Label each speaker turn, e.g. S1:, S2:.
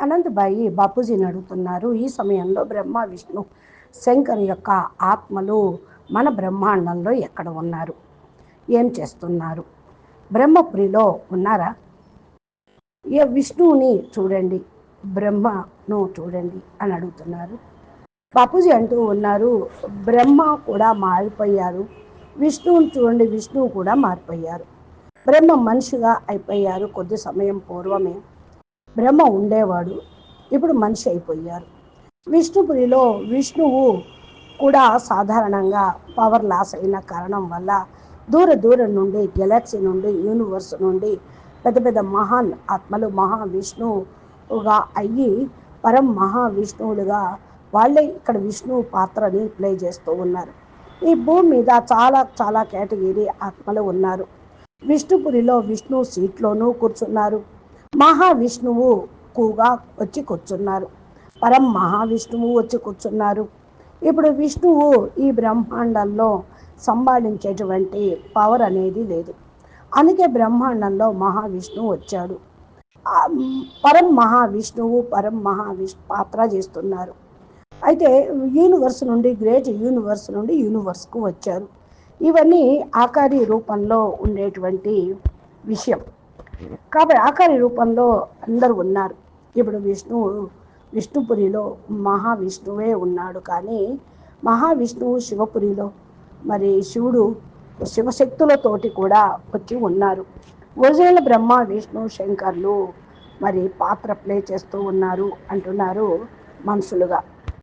S1: అనంతబాయి బాపూజీని అడుగుతున్నారు. ఈ సమయంలో బ్రహ్మ, విష్ణు, శంకర్ యొక్క ఆత్మలు మన బ్రహ్మాండంలో ఎక్కడ ఉన్నారు, ఏం చేస్తున్నారు? బ్రహ్మపురిలో ఉన్నారా? విష్ణువుని చూడండి, బ్రహ్మను చూడండి అని అడుగుతున్నారు. బాపూజీ అంటూ ఉన్నారు, బ్రహ్మ కూడా మారిపోయారు, విష్ణువుని చూడండి, విష్ణువు కూడా మారిపోయారు. బ్రహ్మ మనిషిగా అయిపోయారు. కొద్ది సమయం పూర్వమే బ్రహ్మ ఉండేవాడు, ఇప్పుడు మనిషి అయిపోయారు. విష్ణుపురిలో విష్ణువు కూడా సాధారణంగా పవర్ లాస్ అయిన కారణం వల్ల దూరం నుండి, గెలాక్సీ నుండి, యూనివర్స్ నుండి పెద్ద పెద్ద మహాన్ ఆత్మలు మహావిష్ణువుగా అయ్యి పరం మహావిష్ణువులుగా వాళ్ళే ఇక్కడ విష్ణువు పాత్రని ప్లే చేస్తూ ఉన్నారు. ఈ భూమి మీద చాలా చాలా కేటగిరీ ఆత్మలు ఉన్నారు. విష్ణుపురిలో విష్ణు సీట్లోనూ కూర్చున్నారు, మహావిష్ణువు కూడా వచ్చి కూర్చున్నారు, పరం మహావిష్ణువు వచ్చి కూర్చున్నారు. ఇప్పుడు విష్ణువు ఈ బ్రహ్మాండంలో సంభాళించేటువంటి పవర్ అనేది లేదు, అందుకే బ్రహ్మాండంలో మహావిష్ణువు వచ్చాడు. పరం మహావిష్ణువు పాత్ర చేస్తున్నారు. అయితే యూనివర్స్ నుండి, గ్రేట్ యూనివర్స్ నుండి యూనివర్స్కు వచ్చారు. ఇవన్నీ ఆకారి రూపంలో ఉండేటువంటి విషయం. కాబట్టి ఆకారి రూపంలో అందరూ ఉన్నారు. ఇప్పుడు విష్ణుపురిలో మహావిష్ణువే ఉన్నాడు, కానీ మహావిష్ణువు శివపురిలో మరి శివుడు శివశక్తులతోటి కూడా వచ్చి ఉన్నారు. ఒరిజినల్ బ్రహ్మ, విష్ణు, శంకర్లు మరి పాత్ర ప్లే చేస్తూ ఉన్నారు అంటున్నారు మనుషులుగా.